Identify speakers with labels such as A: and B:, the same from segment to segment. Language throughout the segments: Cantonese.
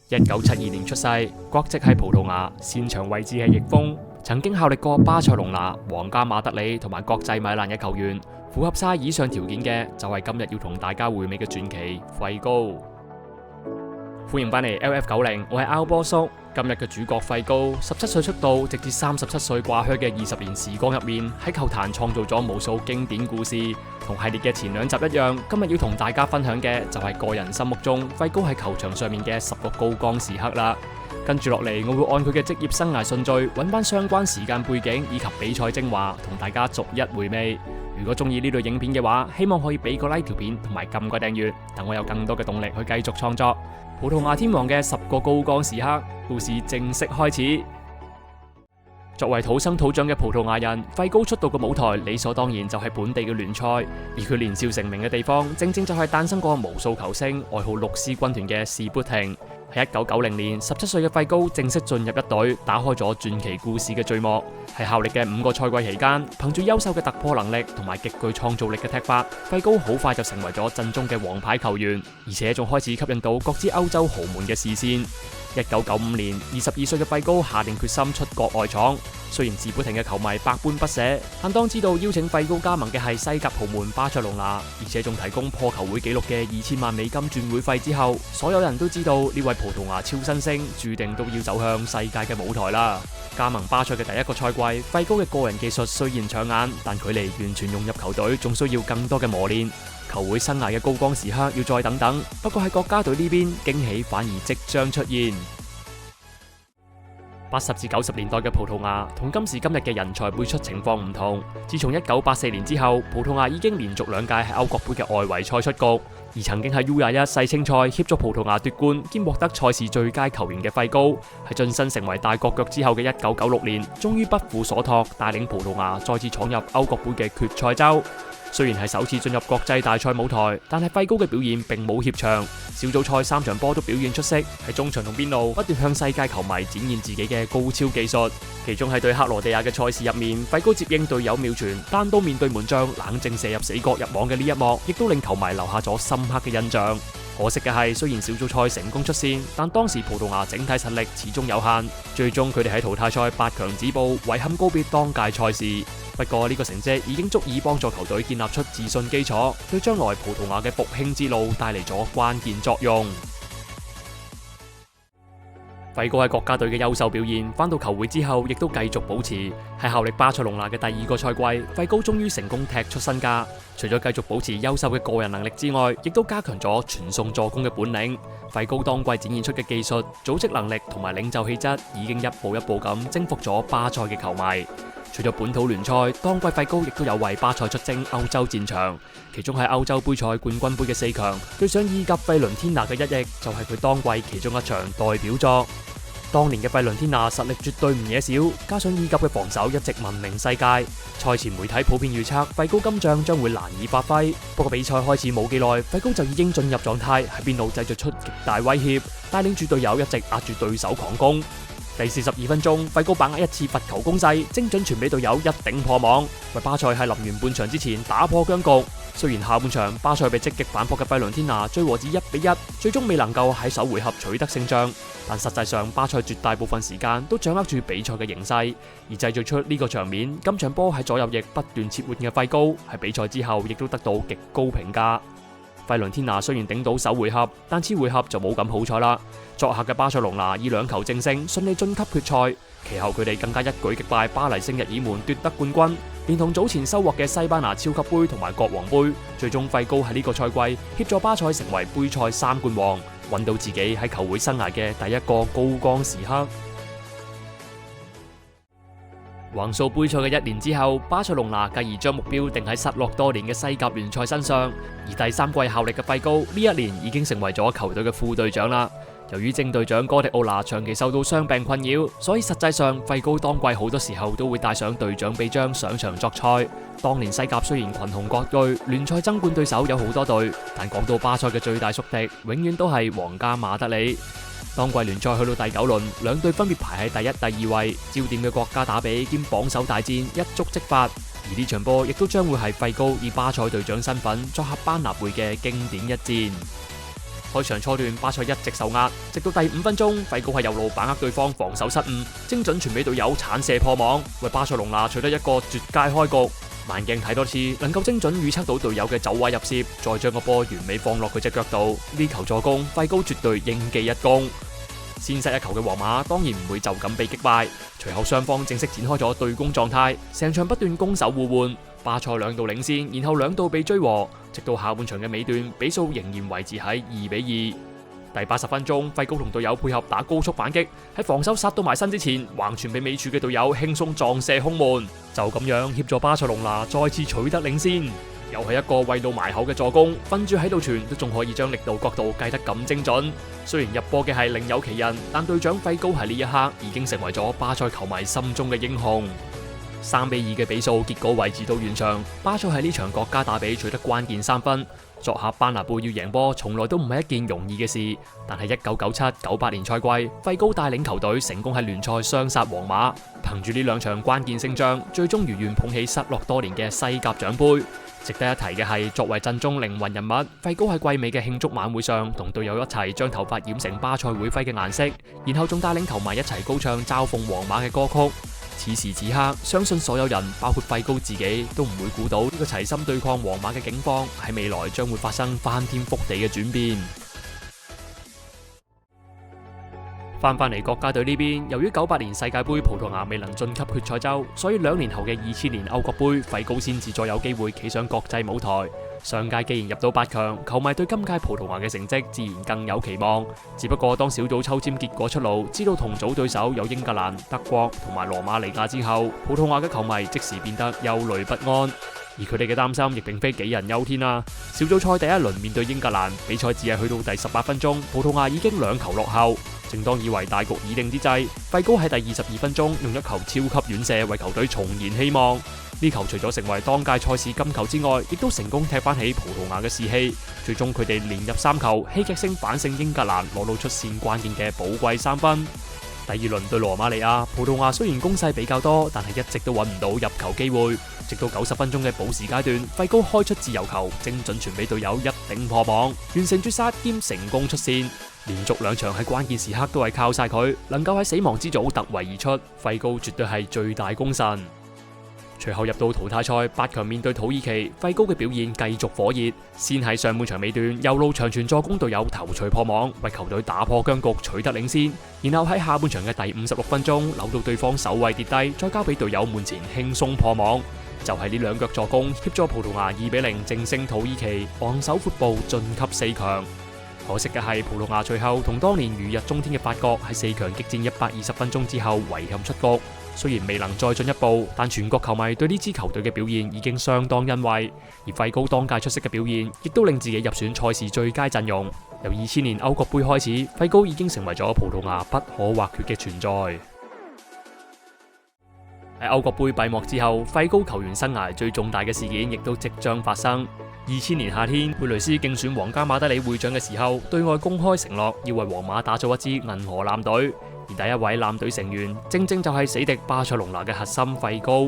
A: 1972年出世，國籍係葡萄牙，擅長位置係翼鋒，曾經效力過巴塞隆拿、皇家馬德里同埋國際米蘭嘅球員。符合晒以上條件嘅就係今日要同大家回味嘅傳奇費高。歡迎返嚟 LF90，我係 Al 波叔。今日嘅主角費高，17歲出道，直至37歲掛靴嘅20年時光入面，喺球壇創造咗無數經典故事。同系列嘅前兩集一樣，今日要同大家分享嘅就係個人心目中費高喺球場上面嘅10個高光時刻啦。跟住落嚟，我會按佢嘅職業生涯順序，揾翻相關時間背景以及比賽精華，同大家逐一回味。如果中意呢類影片嘅話，希望可以俾個 like 條片同埋撳個訂閱，等我有更多嘅動力去繼續創作。葡萄牙天王嘅10個高光時刻，故事正式開始。作為土生土長嘅葡萄牙人，費高出道嘅舞台理所當然就係本地嘅聯賽，而佢年少成名嘅地方，正正就係誕生過無數球星，外號綠絲軍團嘅士砵亭。喺1990年，17歲嘅費高正式進入一隊，打開咗傳奇故事嘅序幕。喺效力嘅5個賽季期間，憑住優秀嘅突破能力同埋極具創造力嘅踢法，費高好快就成為咗陣中嘅王牌球員，而且仲開始吸引到各支歐洲豪門嘅視線。1995年，22歲嘅費高下定決心出國外闖。雖然士砵亭嘅球迷百般不捨，但當知道邀請費高加盟嘅係西甲豪門巴塞隆拿，而且仲提供破球會紀錄嘅2000萬美金轉會費之後，所有人都知道呢位葡萄牙超新星注定都要走向世界嘅舞台啦。加盟巴塞嘅第一個賽季，費高嘅個人技術雖然搶眼，但距離完全融入球隊仲需要更多嘅磨練。球會生涯嘅高光時刻要再等等，不過喺國家隊呢邊，驚喜反而即將出現。80至90年代嘅葡萄牙同今時今日嘅人才輩出情況唔同。自從1984年之後，葡萄牙已經連續2屆喺歐國杯嘅外圍賽出局，而曾經喺 U21 世青賽協助葡萄牙奪冠兼獲得賽事最佳球員嘅費高，喺晉身成為大國腳之後嘅1996年，終於不負所託，帶領葡萄牙再次闖入歐國杯嘅決賽周。雖然係首次進入國際大賽舞台，但係費高嘅表現並冇怯場，小組賽3場波都表現出色，喺中場同邊路不斷向世界球迷展現自己嘅高超技術。其中係對克羅地亞嘅賽事入面，費高接應隊友妙傳，單刀面對門將冷靜射入死角入網嘅呢一幕，亦都令球迷留下咗深刻嘅印象。可惜嘅係，雖然小組賽成功出線，但當時葡萄牙整體實力始終有限，最終佢哋喺淘汰賽8強止步，遺憾告別當屆賽事。不過呢個成績已經足以幫助球隊建立出自信基礎，對將來葡萄牙嘅復興之路帶嚟咗關鍵作用。費高喺國家隊嘅優秀表現，返到球會之後亦都繼續保持。喺效力巴塞隆拿嘅第2個賽季，費高終於成功踢出身價。除咗繼續保持優秀嘅個人能力之外，亦都加強咗傳送助攻嘅本領。費高當季展現出嘅技術、組織能力同埋領袖氣質，已經一步一步咁征服咗巴塞嘅球迷。除咗本土聯賽，當季費高亦都有為巴塞出征歐洲戰場，其中喺歐洲杯賽冠軍杯嘅4強對上意甲費倫天拿嘅1役，就係佢當季其中一場代表作。當年嘅費倫天拿實力絕對唔惹少，加上意甲嘅防守一直聞名世界，賽前媒體普遍預測費高今仗將會難以發揮。不過比賽開始冇幾耐，費高就已經進入狀態，喺邊路製造出極大威脅，帶領住隊友一直壓住對手狂攻。第42分鐘，費高把握一次罰球攻勢，精準傳俾隊友一頂破網，為巴塞喺臨完半場之前打破僵局。雖然下半場巴塞被積極反撲嘅費倫天拿追和至1-1，最終未能夠喺首回合取得勝仗，但實際上巴塞絕大部分時間都掌握住比賽嘅形勢，而製造出呢個場面。今場波喺左右翼不斷切換嘅費高，喺比賽之後亦都得到極高評價。費倫天拿雖然頂到首回合，但次回合就冇咁好彩啦。作客嘅巴塞隆拿以2球正勝，順利晉級決賽。其後佢哋更加一舉擊敗巴黎聖日耳門奪得冠軍，連同早前收穫嘅西班牙超級杯同埋國王杯，最終費高喺呢個賽季協助巴塞成為杯賽3冠王，揾到自己喺球會生涯嘅第一個高光時刻。橫掃杯賽嘅1年之後，巴塞隆拿繼而將目標定喺失落多年嘅西甲聯賽身上，而第3季效力嘅費高呢1年已經成為咗球隊嘅副隊長啦。由於正隊長哥迪奧拿長期受到傷病困擾，所以實際上費高當季好多時候都會帶上隊長臂章上場作賽。當年西甲雖然群雄割據，聯賽爭冠對手有好多隊，但講到巴塞嘅最大宿敵，永遠都係皇家馬德里。當季聯賽去到第9輪，兩隊分別排喺第1、第2位，焦點嘅國家打比兼榜首大戰一觸即發。而呢場波亦都將會係費高以巴塞隊長身份作客班納會嘅經典一戰。開場初段巴塞一直受壓，直到第5分鐘，費高喺右路把握對方防守失誤，精準傳俾隊友鏟射破網，為巴塞隆拿取得一個絕佳開局。慢鏡睇多次，能夠精準預測到隊友嘅走位入攝，再將個波完美放落佢隻腳度。呢球助攻，費高絕對應記一功。先失一球嘅皇馬當然唔會就咁被擊敗，隨後雙方正式展開咗對攻狀態，成場不斷攻守互換，巴塞2度領先，然後2度被追和，直到下半場嘅尾段，比數仍然維持喺2-2。第80分鐘，費高同隊友配合打高速反擊，喺防守殺到埋身之前，橫傳俾尾柱嘅隊友輕鬆撞射空門，就咁樣協助巴塞隆拿再次取得領先。又係一個喂到埋口嘅助攻，瞓住喺度傳都仲可以將力度角度計得咁精準。雖然入波嘅係另有其人，但隊長費高喺呢一刻已經成為咗巴塞球迷心中嘅英雄。3-2嘅比數結果維持到完場，巴塞喺呢場國家打比取得關鍵3分。作客班拿貝要贏波，從來都唔係一件容易嘅事。但係1997-98年賽季，費高帶領球隊成功喺聯賽雙殺皇馬，憑住呢2場關鍵勝仗，最終如願捧起失落多年嘅西甲獎盃。值得一提嘅係，作為陣中靈魂人物，費高喺季尾嘅慶祝晚會上，同隊友一齊將頭髮染成巴塞會徽嘅顏色，然後仲帶領球迷一齊高唱嘲諷皇馬嘅歌曲。此時此刻，相信所有人，包括費高自己，都唔會估到呢個齊心對抗皇馬嘅境況喺未來將會發生翻天覆地嘅轉變。翻嚟國家隊呢邊，由於98年世界盃葡萄牙未能晉級決賽周，所以2年後嘅2000年歐國盃，費高先至再有機會企上國際舞台。上屆既然入到8強，球迷對今屆葡萄牙嘅成績自然更有期望。只不過當小組抽籤結果出爐，知道同組對手有英格蘭、德國同埋羅馬尼亞之後，葡萄牙嘅球迷即時變得憂慮不安。而佢哋嘅擔心亦並非杞人憂天啊！小組賽第一輪面對英格蘭，比賽只係去到第18分鐘，葡萄牙已經2球落後。正當以為大局已定之際，費高喺第22分鐘用一球超級遠射為球隊重燃希望。呢球除咗成為當屆賽事金球之外，亦都成功踢翻起葡萄牙嘅士氣。最終佢哋連入3球，戲劇性反勝英格蘭，攞到出線關鍵嘅寶貴3分。第2輪對羅馬尼亞，葡萄牙雖然攻勢比較多，但係一直都揾唔到入球機會。直到90分鐘嘅補時階段，費高開出自由球，精準傳俾隊友一頂破網，完成絕殺兼成功出線。連續2場喺關鍵時刻都係靠晒佢，能夠喺死亡之組突圍而出，費高絕對係最大功臣。隨後入到淘汰賽8強面對土耳其，費高嘅表現繼續火熱，先喺上半場尾段右路長傳助攻隊友頭槌破網，為球隊打破僵局取得領先。然後喺下半場嘅第56分鐘扭到對方守衛跌低，再交俾隊友門前輕鬆破網。就係呢2腳助攻協助葡萄牙2-0淨勝土耳其，昂首闊步晉級4強。可惜嘅係，葡萄牙最後同當年如日中天嘅法國喺4強激戰120分鐘之後遺憾出局。雖然未能再進一步，但全國球迷對呢支球隊嘅表現已經相當欣慰。而費高當屆出色嘅表現，亦都令自己入選賽事最佳陣容。由2000年歐國盃開始，費高已經成為咗葡萄牙不可或缺嘅存在。喺歐國盃閉幕之後，費高球員生涯最重大嘅事件亦都即將發生。2000年夏天，佩雷斯競選皇家馬德里會長嘅時候，對外公開承諾要為皇馬打造一支銀河艦隊。而第一位艦隊成員，正正就係死敵巴塞隆拿嘅核心費高。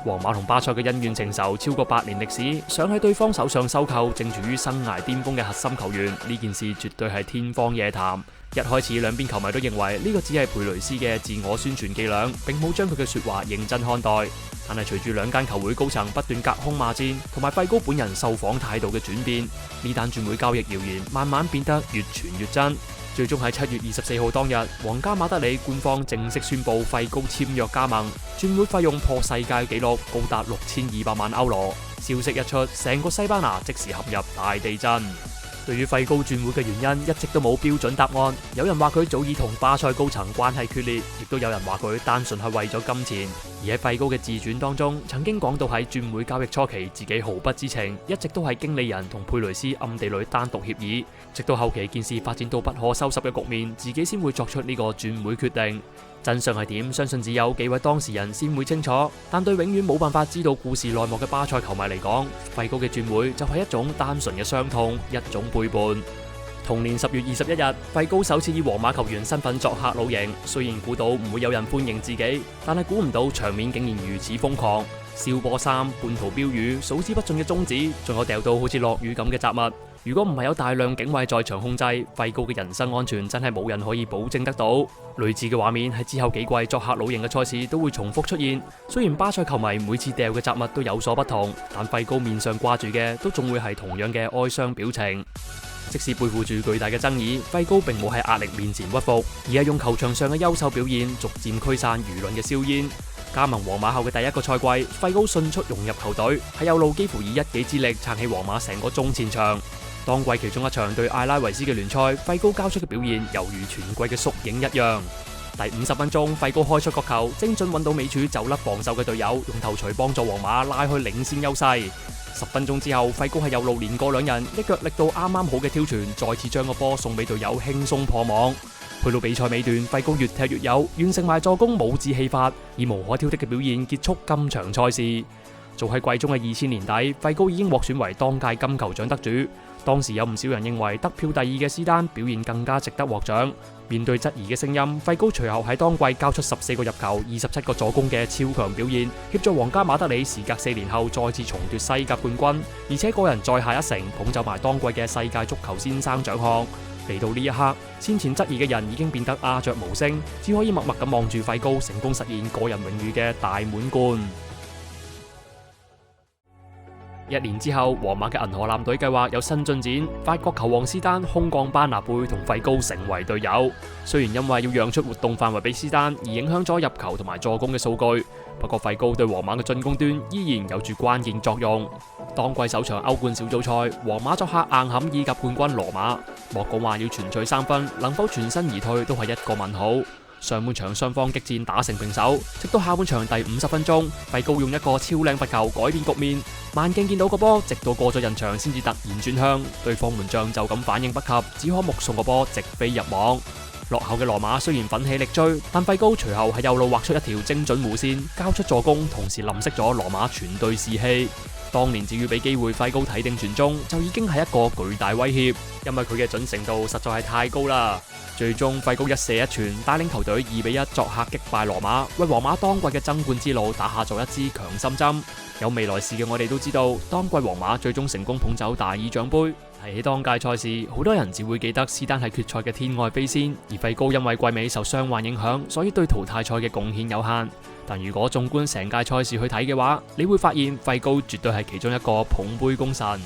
A: 皇馬同巴塞嘅恩怨情仇超過8年歷史，想喺對方手上收購正處於生涯巔峰嘅核心球員，呢件事絕對係天方夜譚。一開始兩邊球迷都認為呢個只係佩雷斯嘅自我宣傳伎倆，並冇將佢嘅說話認真看待。但係隨住兩間球會高層不斷隔空罵戰，同埋費高本人受訪態度嘅轉變，呢單轉會交易謠言慢慢變得越傳越真。最終喺7月24號當日，皇家馬德里官方正式宣布費高簽約加盟，轉會費用破世界紀錄，高達6200萬歐羅。消息一出，成個西班牙即時陷入大地震。對於費高轉會嘅原因，一直都冇標準答案。有人話佢早已同巴塞高層關係決裂，亦都有人話佢單純係為咗金錢。而喺費高嘅自傳當中，曾經講到喺轉會交易初期，自己毫不知情，一直都係經理人同佩雷斯暗地裏單獨協議，直到後期件事發展到不可收拾嘅局面，自己先會作出呢個轉會決定。真相係點？相信只有幾位當事人先會清楚。但對永遠冇辦法知道故事內幕嘅巴塞球迷嚟講，費高嘅轉會就係一種單純嘅傷痛，一種背叛。同年10月21日，費高首次以皇馬球員身份作客老營。雖然估到唔會有人歡迎自己，但係估唔到場面竟然如此瘋狂。燒波衫、半途標語、數之不盡嘅宗旨，仲有掉到好似落雨咁嘅雜物。如果唔係有大量警衛在場控制，費高嘅人身安全真係冇人可以保證得到。類似嘅畫面喺之後幾季作客老營嘅賽事都會重複出現。雖然巴塞球迷每次掉嘅雜物都有所不同，但費高面上掛住嘅都仲會係同樣嘅哀傷表情。即使背負住巨大嘅爭議，費高並冇喺壓力面前屈服，而係用球場上嘅優秀表現逐漸驅散輿論嘅硝煙。加盟皇馬後嘅第一個賽季，費高迅速融入球隊，喺右路幾乎以一己之力撐起皇馬成個中前場。當季其中一場對艾拉維斯嘅聯賽，費高交出嘅表現猶如全季嘅縮影一樣。第50分鐘，費高開出角球，精準揾到尾柱就甩防守嘅隊友，用頭槌幫助皇馬拉開領先優勢。10分鐘之後，費高喺右路連過兩人，一腳力度啱啱好嘅挑傳，再次將個波送俾隊友輕鬆破網。去到比賽尾段，費高越踢越有，完成埋助攻帽子戲法，以無可挑剔嘅表現結束今場賽事。早喺季中嘅2000年底，費高已經獲選為當屆金球獎得主。當時有唔少人認為得票第2嘅施丹表現更加值得獲獎。面對質疑嘅聲音，費高隨後喺當季交出14個入球、27個助攻嘅超強表現，協助皇家馬德里時隔4年後再次重奪西甲冠軍，而且個人再下一城，捧走埋當季嘅世界足球先生獎項。嚟到呢一刻，先前質疑嘅人已經變得鴉雀無聲，只可以默默咁望住費高成功實現個人榮譽嘅大滿貫。1年之後，皇馬嘅銀河艦隊計劃有新進展，法國球王施丹空降班拿貝同費高成為隊友。雖然因為要讓出活動範圍俾施丹而影響咗入球同埋助攻嘅數據，不過費高對皇馬嘅進攻端依然有住關鍵作用。當季首場歐冠小組賽，皇馬作客硬撼意甲冠軍羅馬，莫講話要全取3分，能否全身而退都係一個問號。上半場雙方激戰打成平手，直到下半場第50分鐘，費高用一個超靚罰球改變局面。慢鏡見到個波，直到過咗人牆先至突然轉向，對方門將就咁反應不及，只可目送個波直飛入網。落後嘅羅馬雖然奮起力追，但費高隨後喺右路畫出一條精準弧線，交出助攻，同時淋熄咗羅馬全隊士氣。當年只要俾機會費高睇定傳中，就已經係一個巨大威脅，因為佢嘅準程度實在係太高啦。最終費高一射一傳，帶領球隊2比1作客擊敗羅馬，為皇馬當季嘅爭冠之路打下咗一支強心針。有未來視嘅我哋都知道，當季皇馬最終成功捧走大耳獎杯。提起當屆賽事，好多人只會記得施丹喺決賽嘅天外飛仙，而費高因為季尾受傷患影響，所以對淘汰賽嘅貢獻有限。但如果縱觀成屆賽事去睇嘅話，你會發現費高絕對係其中一個捧杯功臣。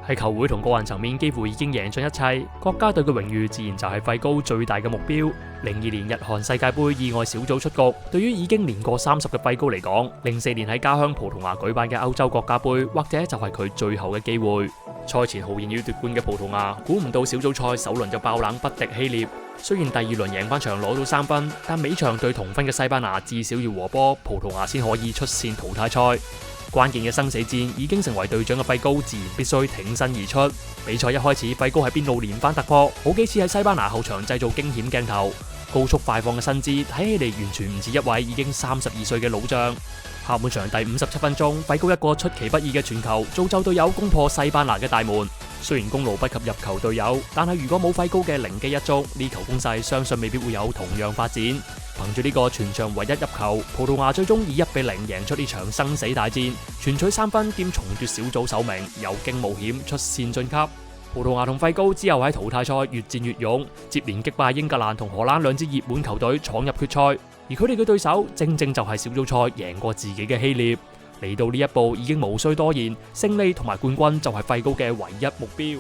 A: 喺球會同個人層面幾乎已經贏盡一切，國家隊嘅榮譽自然就係費高最大嘅目標。02年日韓世界盃意外小組出局，對於已經年過30嘅費高嚟講，04年喺家鄉葡萄牙舉辦嘅歐洲國家盃，或者就係佢最後嘅機會。賽前豪言要奪冠嘅葡萄牙，估唔到小組賽首輪就爆冷不敵希臘。雖然第2輪贏翻場攞到3分，但尾場對同分嘅西班牙至少要和波，葡萄牙先可以出線淘汰賽。關鍵嘅生死戰已經成為隊長嘅費高自然必須挺身而出。比賽一開始，費高喺邊路連番突破，好幾次喺西班牙後場製造驚險鏡頭，高速快放嘅身姿睇起嚟完全唔似一位已經32歲嘅老將。下半場第57分鐘，費高一個出其不意嘅傳球，造就隊友攻破西班牙嘅大門。雖然功勞不及入球隊友，但係如果冇費高嘅靈機一觸，呢球攻勢相信未必會有同樣發展。憑住呢個全場唯一入球，葡萄牙最終以1比0贏出呢場生死大戰，全取3分兼重奪小組首名，有驚無險出線晉級。葡萄牙同費高之後喺淘汰賽越戰越勇，接連擊敗英格蘭同荷蘭兩支熱門球隊闖入決賽，而佢哋嘅對手正正就係小組賽贏過自己嘅希臘。嚟到呢一步已經無需多言，勝利同埋冠軍就係費高嘅唯一目標。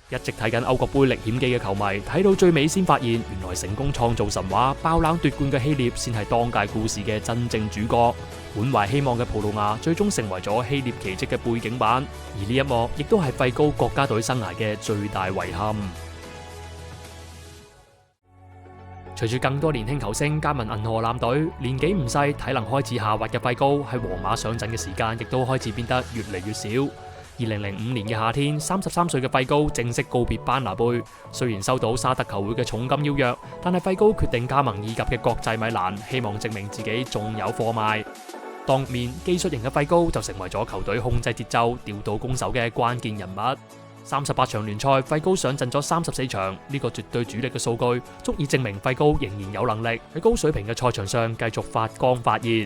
A: 一直睇緊歐國盃歷險記嘅球迷，睇到最尾先發現，原來成功創造神話、爆冷奪冠嘅希臘，先係當屆故事嘅真正主角。滿懷希望嘅葡萄牙，最終成為咗希臘奇蹟嘅背景板，而呢一幕亦都係費高國家隊生涯嘅最大遺憾。隨住更多年輕球星加盟銀河艦隊，年紀唔細、體能開始下滑嘅費高喺皇馬上陣嘅時間亦都開始變得越嚟越少。2005年嘅夏天，33歲嘅費高正式告別班拿貝。雖然收到沙特球會嘅重金邀約，但係費高決定加盟意甲嘅國際米蘭，希望證明自己仲有貨賣。當面技術型嘅費高就成為咗球隊控制節奏、調度攻守嘅關鍵人物。38場聯賽，費高上陣咗34場，呢個絕對主力嘅數據，足以證明費高仍然有能力喺高水平嘅賽場上繼續發光發熱。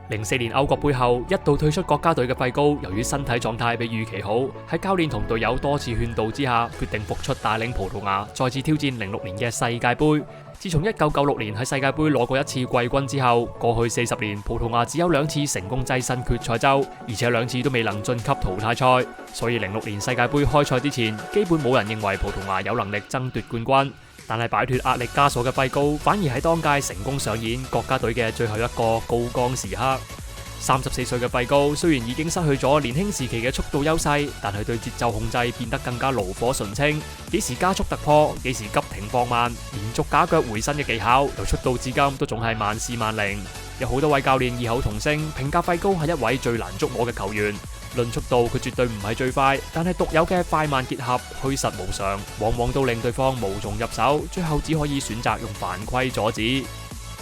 A: 04年歐國杯後一度退出國家隊嘅費高，由於身體狀態比預期好，喺教練同隊友多次勸導之下，決定復出帶領葡萄牙再次挑戰06年嘅世界盃。自從1996年喺世界盃攞過一次季軍之後，過去40年葡萄牙只有2次成功躋身決賽周，而且2次都未能晉級淘汰賽。所以06年世界盃開賽之前，基本冇人認為葡萄牙有能力爭奪冠軍。但係擺脫壓力枷鎖嘅費高，反而喺當屆成功上演國家隊嘅最後一個高光時刻。34歲嘅費高雖然已經失去咗年輕時期嘅速度優勢，但係對節奏控制變得更加爐火純青。幾時加速突破，幾時急停放慢，連續假腳回身嘅技巧，由出道至今都總係萬試萬靈。有好多位教練異口同聲評價費高係一位最難捉摸嘅球員。論速度，佢絕對唔係最快，但係獨有嘅快慢結合，虛實無常，往往都令對方無從入手，最後只可以選擇用犯規阻止。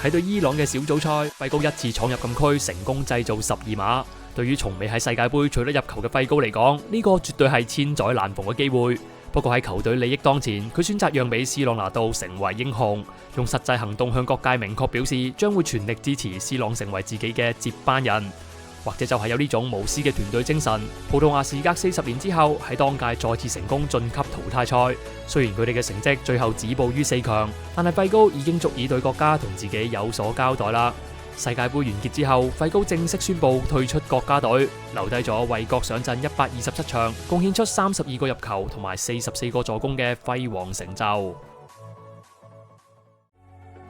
A: 喺對伊朗嘅小組賽，費高一次闖入禁區，成功製造12碼。對於從未喺世界盃取得入球嘅費高嚟講，呢個絕對係千載難逢嘅機會。不過喺球隊利益當前，佢選擇讓俾C朗拿度成為英雄，用實際行動向各界明確表示將會全力支持C朗成為自己嘅接班人。或者就係有呢種無私嘅團隊精神，葡萄牙時隔40年之後喺當屆再次成功晉級淘汰賽。雖然佢哋嘅成績最後止步於4強，但係費高已經足以對國家同自己有所交代啦。世界盃完結之後，費高正式宣布退出國家隊，留低咗為國上陣127場，貢獻出32個入球同埋44個助攻嘅輝煌成就。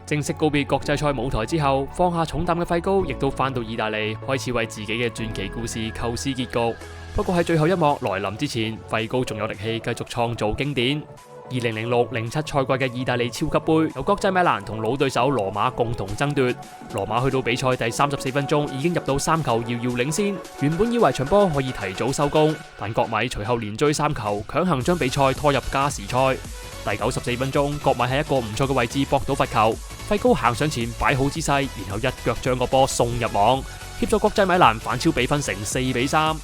A: 正式告別國際賽舞台之後，放下重擔嘅費高亦都返到意大利，開始為自己嘅傳奇故事構思結局。不過喺最後一幕來臨之前，費高仲有力氣繼續創造經典。2006-07賽季嘅意大利超級杯，由國際米蘭同老對手羅馬共同爭奪。羅馬去到比賽第34分鐘已經入到3球，遙遙領先。原本以為場波可以提早收工，但國米隨後連追3球，強行將比賽拖入加時賽。第94分鐘，國米喺一個唔錯嘅位置搏到罰球，費高行上前擺好姿勢，然後一腳將個波送入網，協助國際米蘭反超比分成4-3。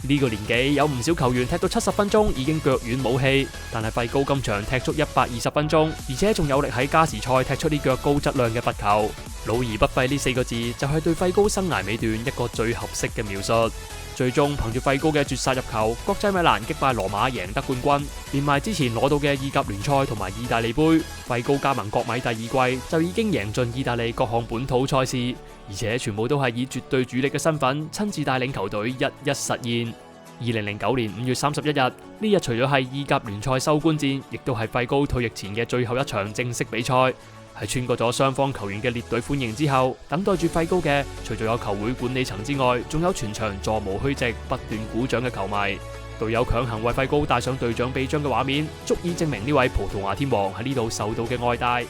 A: 呢個年紀有唔少球員踢到70分鐘已經腳軟冇氣，但係費高今場踢足120分鐘，而且仲有力喺加時賽踢出呢腳高質量嘅罰球。老而不廢呢4個字就係對費高生涯尾段一個最合適嘅描述。最終憑住費高嘅絕殺入球，國際米蘭擊敗羅馬贏得冠軍，連埋之前攞到嘅意甲聯賽同埋意大利杯，費高加盟國米第2季就已經贏盡意大利各項本土賽事，而且全部都係以絕對主力嘅身份親自帶領球隊一一實現。2009年5月31日，呢日除咗係意甲聯賽收官戰，亦都係費高退役前嘅最後一場正式比賽。喺穿過咗雙方球員嘅列隊歡迎之後，等待住費高嘅，除咗有球會管理層之外，仲有全場座無虛席、不斷鼓掌嘅球迷。隊友強行為費高戴上隊長臂章嘅畫面，足以證明呢位葡萄牙天王喺呢度受到嘅愛戴。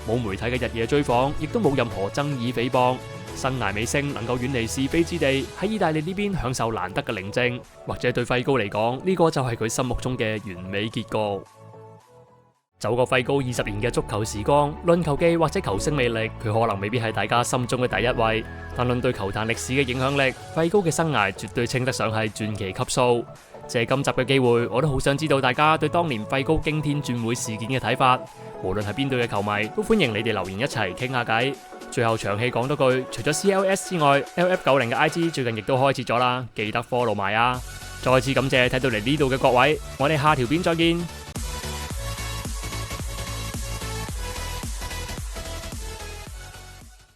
A: 冇媒體嘅日夜追訪，亦都冇任何爭議誹謗。生涯尾聲能夠遠離是非之地，喺意大利呢邊享受難得嘅寧靜，或者對費高嚟講，呢個就係佢心目中嘅完美結局。走過費高20年嘅足球時光，論球技或者球星魅力，佢可能未必係大家心中嘅第一位。但論對球壇歷史嘅影響力，費高嘅生涯絕對稱得上係傳奇級數。借今集嘅機會，我都好想知道大家對當年費高驚天轉會事件嘅睇法。無論係邊隊嘅球迷，都歡迎你哋留言一齊傾下偈。最後長氣講多句，除咗 CLS 之外，LF90嘅 IG 最近亦都開設咗啦，記得 follow 埋啊！再次感謝睇到嚟呢度嘅各位，我哋下條片再見。